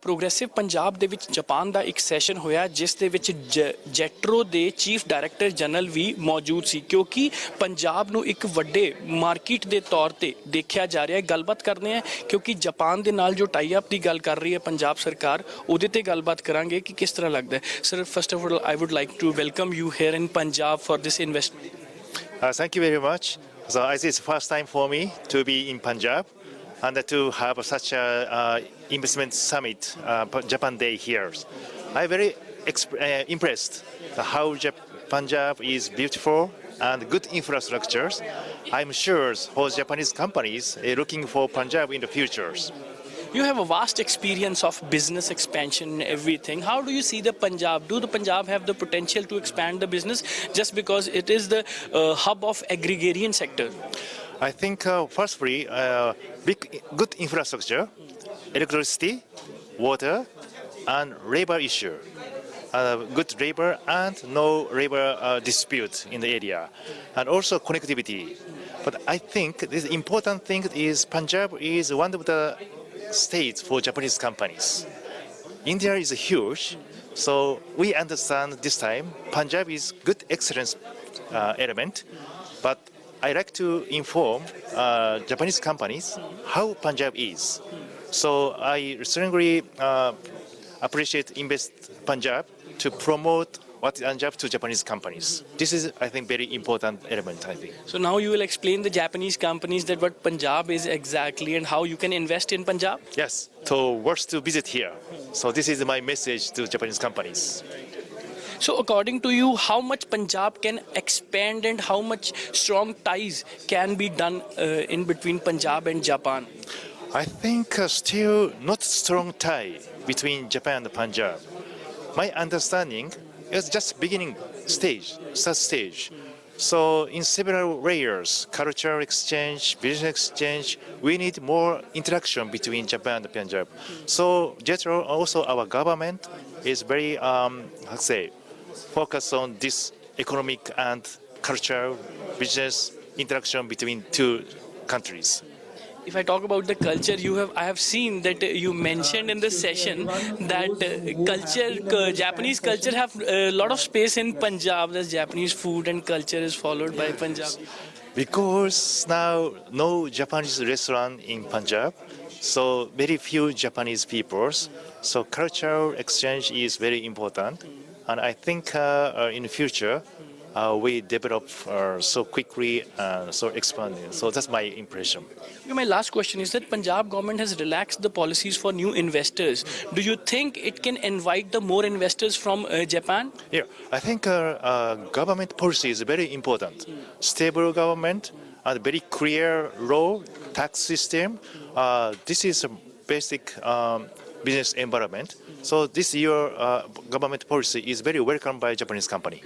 Progressive Punjab ਦੇ ਵਿੱਚ Japan ਦਾ ਇੱਕ ਸੈਸ਼ਨ ਹੋਇਆ ਜਿਸ ਦੇ ਵਿੱਚ ਜੈਟਰੋ ਦੇ ਚੀਫ ਡਾਇਰੈਕਟਰ ਜਨਰਲ ਵੀ ਮੌਜੂਦ ਸੀ ਕਿਉਂਕਿ ਪੰਜਾਬ ਨੂੰ ਇੱਕ ਵੱਡੇ ਮਾਰਕੀਟ ਦੇ ਤੌਰ ਤੇ ਦੇਖਿਆ ਜਾ ਰਿਹਾ ਹੈ। ਗੱਲਬਾਤ ਕਰਦੇ ਹਾਂ ਕਿਉਂਕਿ ਜਾਪਾਨ ਦੇ ਨਾਲ ਜੋ ਟਾਈ ਅਪ ਦੀ ਗੱਲ ਕਰ ਰਹੀ ਹੈ ਪੰਜਾਬ ਸਰਕਾਰ ਉਹਦੇ ਤੇ ਗੱਲਬਾਤ ਕਰਾਂਗੇ ਕਿ ਕਿਸ ਤਰ੍ਹਾਂ ਲੱਗਦਾ ਹੈ। Sir first of all I would like to welcome you here in Punjab for this investment. Thank you very much. So it's the first time for me to be in Punjab and to have such a investment summit, Japan Day here. I'm very impressed how Punjab is beautiful and good infrastructures. I'm sure all Japanese companies are looking for Punjab in the futures. You have a vast experience of business expansion and everything. How do you see the Punjab? Do the Punjab have the potential to expand the business just because it is the hub of agrarian sector? I think firstly, good infrastructure, electricity, water, and labor issue. Good labor and no labor dispute in the area, and also connectivity. But I think this important thing is Punjab is one of the states for Japanese companies. India is huge, so we understand this time Punjab is good excellence element, but I like to inform Japanese companies how Punjab is. So I strongly appreciate Invest Punjab to promote what Punjab to Japanese companies. This is, I think, very important element, I think. So now you will explain the Japanese companies that what Punjab is exactly and how you can invest in Punjab? Yes, to worth to visit here. So this is my message to Japanese companies. So according to you, how much Punjab can expand and how much strong ties can be done in between Punjab and Japan? I think still not strong tie between Japan and Punjab. My understanding is just beginning stage, start stage. So in several layers, cultural exchange, business exchange, we need more interaction between Japan and Punjab. So JETRO, also our government is very, focused on this economic and cultural business interaction between two countries. If I talk about the culture, I have seen that you mentioned in the session that Japanese culture have a lot of space in Punjab. That Japanese food and culture is followed by Punjab. Because now no Japanese restaurant in Punjab, so very few Japanese peoples. So cultural exchange is very important, and I think in the future we develop so quickly and so expanding. So that's my impression. My last question is that Punjab government has relaxed the policies for new investors. Do you think it can invite the more investors from Japan? Yeah, I think government policy is very important. Stable government and very clear law, tax system. This is a basic business environment. So this year government policy is very welcomed by Japanese company.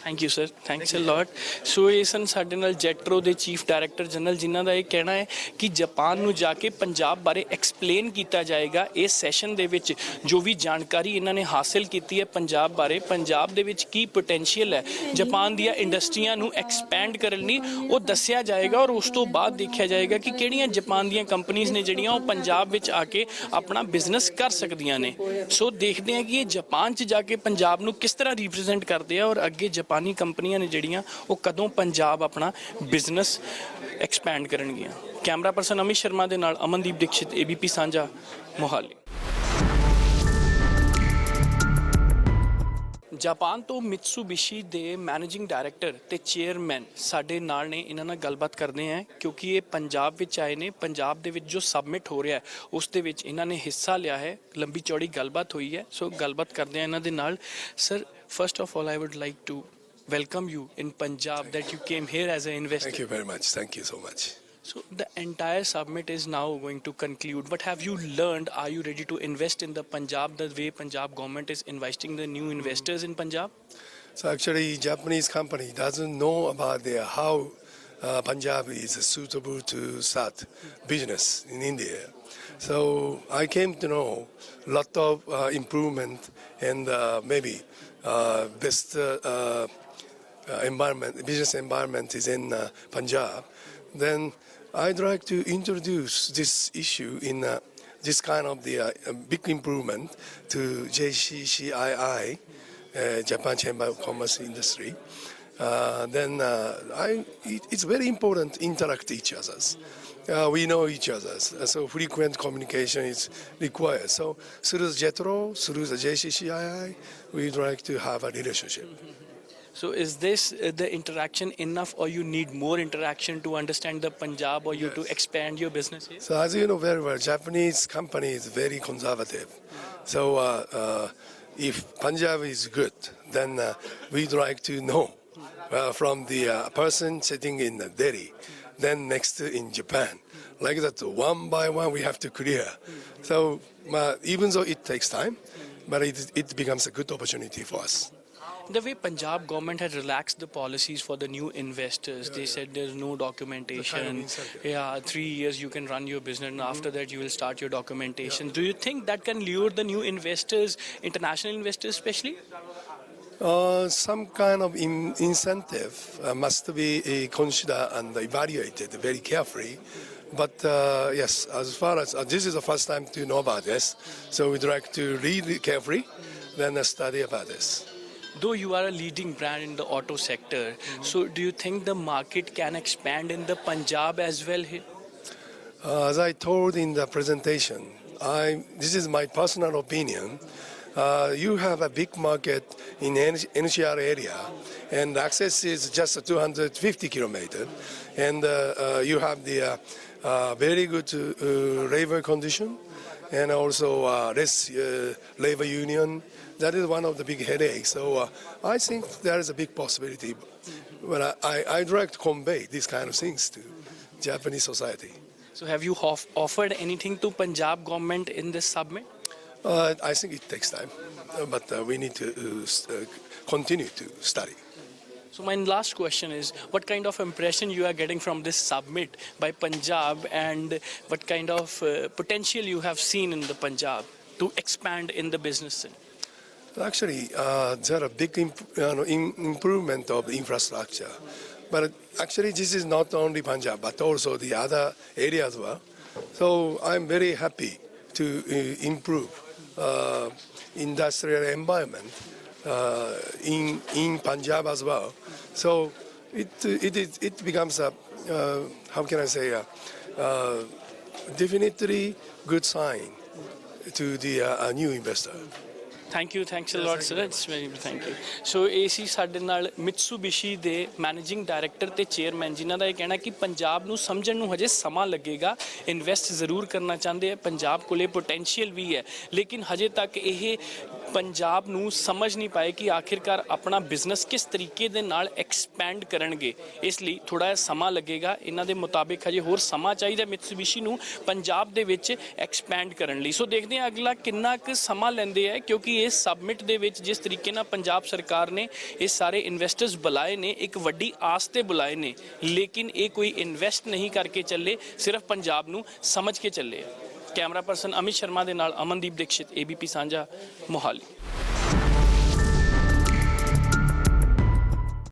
Thank you sir, thanks a lot. So ਇਹ ਸਨ ਸਾਡੇ ਨਾਲ ਜੈਟਰੋ ਦੇ chief director general ਜਿਨ੍ਹਾਂ ਦਾ ਇਹ ਕਹਿਣਾ ਹੈ ਕਿ ਜਾਪਾਨ ਨੂੰ ਜਾ ਕੇ ਪੰਜਾਬ ਬਾਰੇ ਐਕਸਪਲੇਨ ਕੀਤਾ ਜਾਏਗਾ। ਇਸ ਸੈਸ਼ਨ ਦੇ ਵਿੱਚ ਜੋ ਵੀ ਜਾਣਕਾਰੀ ਇਹਨਾਂ ਨੇ ਹਾਸਿਲ ਕੀਤੀ ਹੈ ਪੰਜਾਬ ਬਾਰੇ, ਪੰਜਾਬ ਦੇ ਵਿੱਚ ਕੀ ਪੋਟੈਂਸ਼ੀਅਲ ਹੈ ਜਾਪਾਨ ਦੀਆਂ ਇੰਡਸਟਰੀਆਂ ਨੂੰ ਐਕਸਪੈਂਡ ਕਰਨ ਲਈ, ਉਹ ਦੱਸਿਆ ਜਾਏਗਾ ਔਰ ਉਸ ਤੋਂ ਬਾਅਦ ਦੇਖਿਆ ਜਾਏਗਾ ਕਿ ਕਿਹੜੀਆਂ ਜਾਪਾਨ ਦੀਆਂ ਕੰਪਨੀਆਂ ਨੇ ਜਿਹੜੀਆਂ ਉਹ ਪੰਜਾਬ ਵਿੱਚ ਆ ਕੇ ਆਪਣਾ ਬਿਜ਼ਨਸ ਕਰ ਸਕਦੀਆਂ ਨੇ। ਸੋ ਦੇਖਦੇ ਹਾਂ ਕਿ ਇਹ ਜਾਪਾਨ 'ਚ ਜਾ ਕੇ ਪੰਜਾਬ ਨੂੰ ਕਿਸ ਤਰ੍ਹਾਂ ਰਿਪਰੈਜ਼ੈਂਟ ਕਰਦੇ ਆ ਔਰ ਅੱਗੇ ਜਾਪਾਨੀ ਕੰਪਨੀਆਂ ਨੇ ਜਿਹੜੀਆਂ ਉਹ ਕਦੋਂ ਪੰਜਾਬ ਆਪਣਾ ਬਿਜ਼ਨਸ ਐਕਸਪੈਂਡ ਕਰਨਗੀਆਂ। ਕੈਮਰਾ ਪਰਸਨ ਅਮਿਤ ਸ਼ਰਮਾ ਦੇ ਨਾਲ ਅਮਨਦੀਪ ਦੀਕਸ਼ਿਤ, ABP ਸਾਂਝਾ, ਮੋਹਾਲੀ। ਜਾਪਾਨ ਤੋਂ ਮਿਤਸੂਬਿਸ਼ੀ ਦੇ ਮੈਨੇਜਿੰਗ ਡਾਇਰੈਕਟਰ ਤੇ ਚੇਅਰਮੈਨ ਸਾਡੇ ਨਾਲ ਨੇ, ਇਹਨਾਂ ਨਾਲ ਗੱਲਬਾਤ ਕਰਦੇ ਹਾਂ ਕਿਉਂਕਿ ਇਹ ਪੰਜਾਬ ਵਿੱਚ ਆਏ ਨੇ। ਪੰਜਾਬ ਦੇ ਵਿੱਚ ਜੋ ਸਬਮਿਟ ਹੋ ਰਿਹਾ ਉਸ ਦੇ ਵਿੱਚ ਇਹਨਾਂ ਨੇ ਹਿੱਸਾ ਲਿਆ ਹੈ, ਲੰਬੀ ਚੌੜੀ ਗੱਲਬਾਤ ਹੋਈ ਹੈ। ਸੋ ਗੱਲਬਾਤ ਕਰਦੇ ਹਾਂ ਇਹਨਾਂ ਦੇ ਨਾਲ। Sir first of all I would like to welcome you in Punjab, that you came here as an investor. Thank you very much. Thank you so much. So the entire summit is now going to conclude. What have you learned? Are you ready to invest in the Punjab the way Punjab government is inviting the new investors in Punjab? So actually, Japanese company doesn't know about how Punjab is suitable to start business in India. So I came to know a lot of improvement and maybe best business environment is in Punjab. Then I'd like to introduce this issue in this kind of the big improvement to JCCII, Japan Chamber of Commerce Industry, then it's very important to interact each others. We know each other, so frequent communication is required. So through the JETRO, through the JCCII, we'd like to have a relationship. So is this the interaction enough, or you need more interaction to understand the Punjab, or you to expand your business here? So as you know very well, Japanese company is very conservative. So if Punjab is good, then we'd like to know from the person sitting in Delhi, then next in Japan. Like that, one by one, we have to clear. So even though it takes time, but it becomes a good opportunity for us. The way Punjab government had relaxed the policies for the new investors, they said there's no documentation. 3 years you can run your business, and after that you will start your documentation. Do you think that can lure the new investors, international investors especially? Some kind of incentive must be considered and evaluated very carefully. But yes, as far as this is the first time to know about this, so we'd like to read carefully, then study about this. Though you are a leading brand in the auto sector, so do you think the market can expand in the Punjab as well here? As I told in the presentation, this is my personal opinion. You have a big market in NCR area, and access is just 250 kilometers, and you have the very good labor condition, and also less labor union. That is one of the big headaches. So I think there is a big possibility. But I'd like to convey these kind of things to Japanese society. So have you offered anything to Punjab government in this summit? I think it takes time, but we need to continue to study. So my last question is, what kind of impression you are getting from this summit by Punjab, and what kind of potential you have seen in the Punjab to expand in the business? Actually, there are big improvement of infrastructure. But actually, this is not only Punjab, but also the other areas as well. So I'm very happy to improve industrial environment in Punjab as well. So it becomes a, how can I say, definitely good sign to the new investor. Thank you, thanks a lot, sir. It's very thank you. So AC ਸਾਡੇ ਨਾਲ ਮਿਟਸੂਬਿਸ਼ੀ ਦੇ managing director ਤੇ chairman, ਜਿਨ੍ਹਾਂ ਦਾ ਇਹ ਕਹਿਣਾ ਕਿ ਪੰਜਾਬ ਨੂੰ ਸਮਝਣ ਨੂੰ ਹਜੇ ਸਮਾਂ ਲੱਗੇਗਾ। ਇਨਵੈਸਟ ਜ਼ਰੂਰ ਕਰਨਾ ਚਾਹੁੰਦੇ ਆ, ਪੰਜਾਬ ਕੋਲੇ ਪੋਟੈਂਸ਼ੀਅਲ ਵੀ ਹੈ, ਲੇਕਿਨ ਹਜੇ ਤੱਕ ਇਹ ਪੰਜਾਬ ਨੂੰ ਸਮਝ ਨਹੀਂ ਪਾਏ ਕਿ ਆਖਿਰਕਾਰ ਆਪਣਾ ਬਿਜ਼ਨਸ ਕਿਸ ਤਰੀਕੇ ਦੇ ਨਾਲ ਐਕਸਪੈਂਡ ਕਰਨਗੇ। ਇਸ ਲਈ ਥੋੜਾ ਜਿਹਾ ਸਮਾਂ ਲੱਗੇਗਾ। ਇਹਨਾਂ ਦੇ ਮੁਤਾਬਿਕ ਹਜੇ ਹੋਰ ਸਮਾਂ ਚਾਹੀਦਾ ਮਿਟਸੂਬਿਸ਼ੀ ਨੂੰ ਪੰਜਾਬ ਦੇ ਵਿੱਚ ਐਕਸਪੈਂਡ ਕਰਨ ਲਈ। ਸੋ ਦੇਖਦੇ ਹਾਂ ਅਗਲਾ ਕਿੰਨਾ ਕੁ ਸਮਾਂ ਲੈਂਦੇ ਆ, ਕਿਉਂਕਿ ਇਸ ਸਬਮਿਟ ਦੇ ਵਿੱਚ ਜਿਸ ਤਰੀਕੇ ਨਾਲ ਪੰਜਾਬ ਸਰਕਾਰ ਨੇ ਇਹ ਸਾਰੇ ਇਨਵੈਸਟਰਸ ਬੁਲਾਏ ਨੇ, ਇੱਕ ਵੱਡੀ ਆਸ ਤੇ ਬੁਲਾਏ ਨੇ, ਲੇਕਿਨ ਇਹ ਕੋਈ ਇਨਵੈਸਟ ਨਹੀਂ ਕਰਕੇ ਚੱਲੇ, ਸਿਰਫ ਪੰਜਾਬ ਨੂੰ ਸਮਝ ਕੇ ਚੱਲੇ ਆ। ਕੈਮਰਾ ਪਰਸਨ ਅਮਿਤ ਸ਼ਰਮਾ ਦੇ ਨਾਲ ਅਮਨਦੀਪ ਦੀਕਸ਼ਿਤ, ABP ਸਾਂਝਾ, ਮੋਹਾਲੀ।